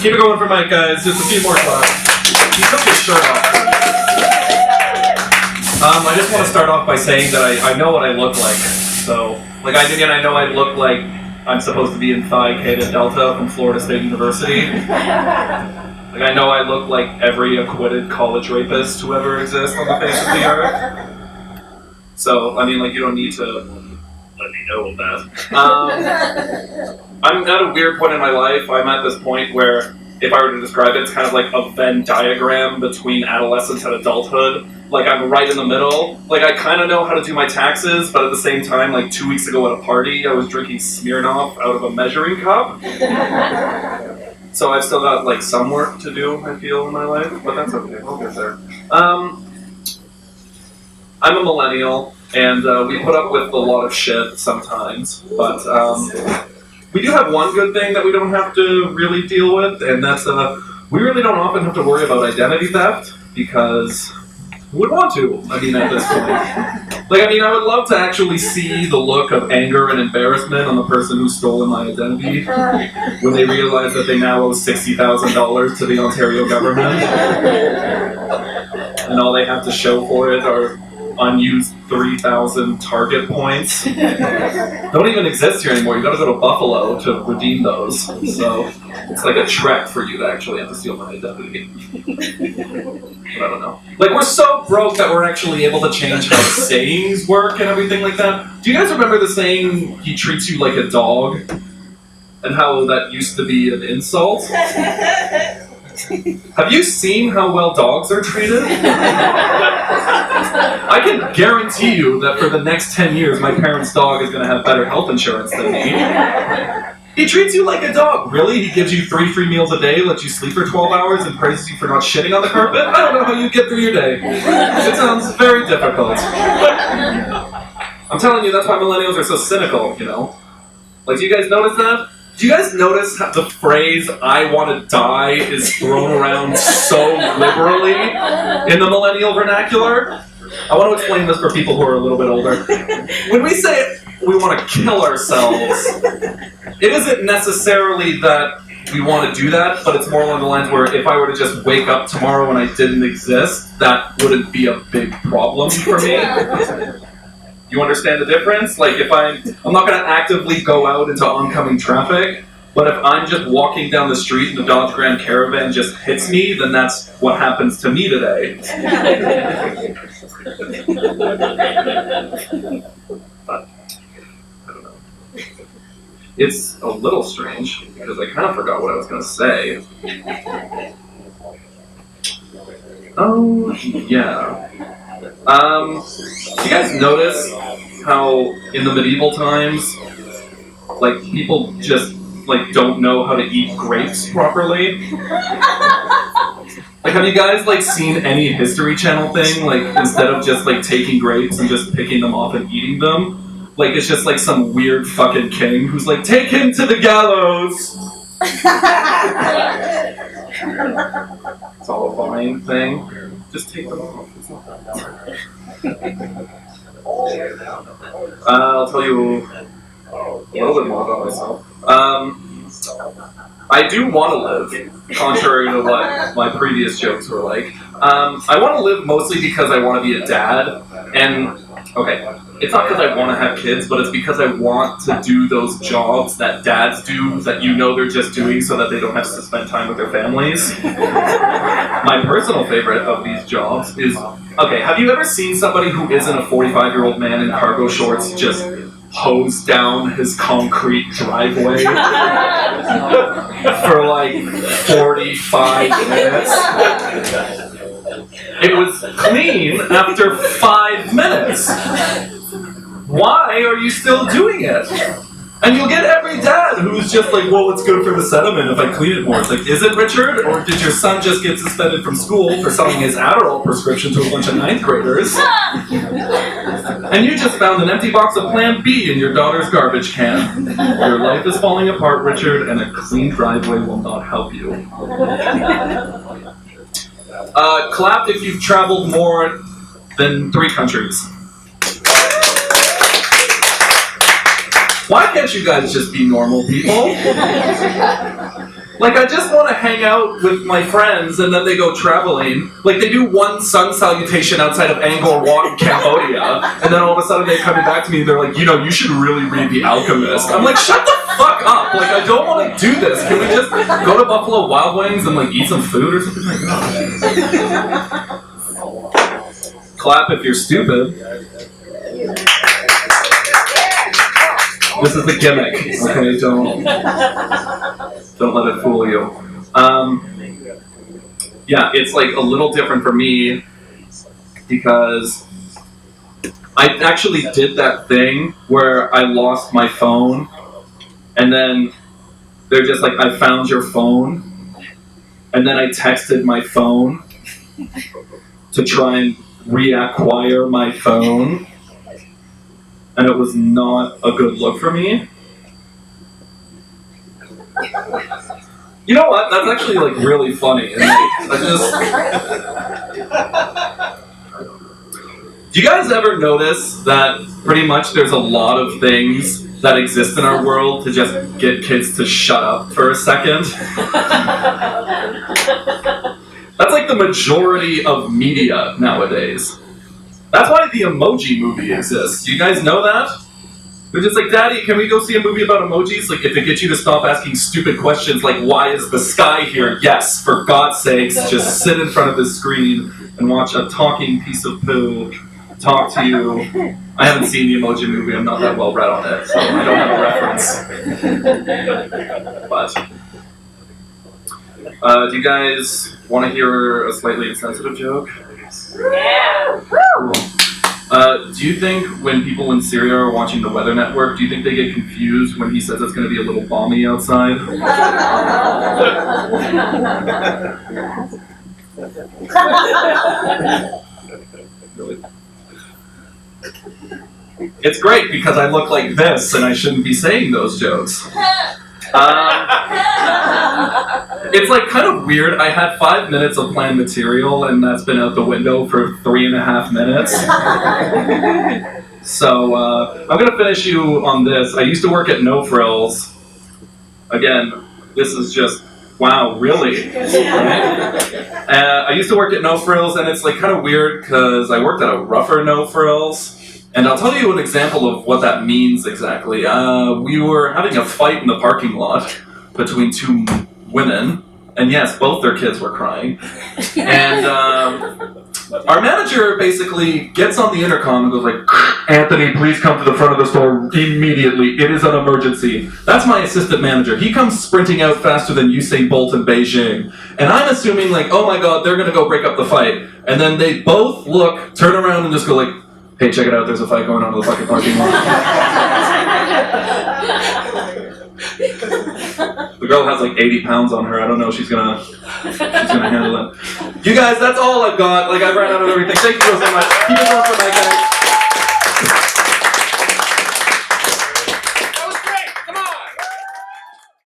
Keep it going for Mike, guys. Just a few more claps. He took his shirt off. I just want to start off by saying that I know what I look like. So, like, I know I look like I'm supposed to be in Phi Beta Delta from Florida State University. Like, I know I look like every acquitted college rapist who ever exists on the face of the earth. So, I mean, like, you don't need to let me know that. I'm at a weird point in my life. I'm at this point where, if I were to describe it, it's kind of like a Venn diagram between adolescence and adulthood. Like, I'm right in the middle. Like, I kind of know how to do my taxes, but at the same time, like 2 weeks ago at a party, I was drinking Smirnoff out of a measuring cup. So I've still got, like, some work to do, I feel, in my life, but that's okay. I'll get there. I'm a millennial, and we put up with a lot of shit sometimes, but we do have one good thing that we don't have to really deal with, and that's we really don't often have to worry about identity theft, because who would want to? I mean, at this point. Like, I mean, I would love to actually see the look of anger and embarrassment on the person who's stolen my identity when they realize that they now owe $60,000 to the Ontario government. And all they have to show for it are unused 3,000 Target points. Don't even exist here anymore. You gotta go to Buffalo to redeem those. So it's like a trek for you to actually have to steal my identity. But I don't know. Like, we're so broke that we're actually able to change how sayings work and everything like that. Do you guys remember the saying, he treats you like a dog? And how that used to be an insult? Have you seen how well dogs are treated? I can guarantee you that for the next 10 years, my parents' dog is going to have better health insurance than me. He treats you like a dog. Really? He gives you 3 free meals a day, lets you sleep for 12 hours, and praises you for not shitting on the carpet? I don't know how you get through your day. It sounds very difficult. I'm telling you, that's why millennials are so cynical, you know? Like, do you guys notice that? Do you guys notice how the phrase, I want to die, is thrown around so liberally in the millennial vernacular? I want to explain this for people who are a little bit older. When we say we want to kill ourselves, it isn't necessarily that we want to do that, but it's more along the lines where if I were to just wake up tomorrow and I didn't exist, that wouldn't be a big problem for me. You understand the difference? Like, if I'm not going to actively go out into oncoming traffic, but if I'm just walking down the street and the Dodge Grand Caravan just hits me, then that's what happens to me today. But, I don't know. It's a little strange, because I kind of forgot what I was going to say. Oh, yeah. Do you guys notice how in the medieval times, like, people just, like, don't know how to eat grapes properly? Like, have you guys, like, seen any History Channel thing, like, instead of just, like, taking grapes and just picking them off and eating them? Like, it's just, like, some weird fucking king who's like, take him to the gallows! It's all a fine thing. Just take them off. It's not that hard. I'll tell you a little bit more about myself. I do want to live, contrary to what my previous jokes were like. I want to live mostly because I want to be a dad, and, okay, it's not because I want to have kids, but it's because I want to do those jobs that dads do that you know they're just doing so that they don't have to spend time with their families. My personal favorite of these jobs is, okay, have you ever seen somebody who isn't a 45-year-old man in cargo shorts just hose down his concrete driveway for like 45 minutes? It was clean after 5 minutes. Why are you still doing it? And you'll get every dad who's just like, well, it's good for the sediment if I clean it more. It's like, is it, Richard? Or did your son just get suspended from school for selling his Adderall prescription to a bunch of 9th graders? And you just found an empty box of Plan B in your daughter's garbage can. Your life is falling apart, Richard, and a clean driveway will not help you. Clap if you've traveled more than 3 countries. Why can't you guys just be normal people? Like, I just want to hang out with my friends, and then they go traveling. Like, they do one sun salutation outside of Angkor Wat in Cambodia, and then all of a sudden they're coming back to me, and they're like, you should really read The Alchemist. I'm like, shut the fuck up! Like, I don't want to do this. Can we just go to Buffalo Wild Wings and, like, eat some food or something like that? Clap if you're stupid. This is the gimmick, okay? Don't let it fool you. Yeah, it's like a little different for me because I actually did that thing where I lost my phone and then they're just like, I found your phone, and then I texted my phone to try and reacquire my phone, and it was not a good look for me. You know what? That's actually like really funny. And, like, do you guys ever notice that pretty much there's a lot of things that exist in our world to just get kids to shut up for a second? That's like the majority of media nowadays. That's why the Emoji Movie exists. Do you guys know that? They're just like, Daddy, can we go see a movie about emojis? Like, if it gets you to stop asking stupid questions like, why is the sky here? Yes, for God's sakes, just sit in front of the screen and watch a talking piece of poo talk to you. I haven't seen the Emoji Movie. I'm not that well read on it, so I don't have a reference. But do you guys want to hear a slightly insensitive joke? Yeah! Do you think when people in Syria are watching the Weather Network, do you think they get confused when he says it's going to be a little balmy outside? Really? It's great because I look like this and I shouldn't be saying those jokes. It's like kind of weird. I had 5 minutes of planned material and that's been out the window for 3.5 minutes. So I'm going to finish you on this. I used to work at No Frills. Again, this is just, wow, really? I used to work at No Frills, and it's like kind of weird because I worked at a rougher No Frills. And I'll tell you an example of what that means exactly. We were having a fight in the parking lot between two women, and yes, both their kids were crying. And our manager basically gets on the intercom and goes like, Anthony, please come to the front of the store immediately. It is an emergency. That's my assistant manager. He comes sprinting out faster than Usain Bolt in Beijing. And I'm assuming like, oh my God, they're going to go break up the fight. And then they both look, turn around and just go like, hey, check it out, there's a fight going on in the fucking parking lot. The girl has like 80 pounds on her. I don't know if she's gonna handle it. You guys, that's all I've got. Like, I've ran out of everything. Thank you so much. Keep it going for my guys.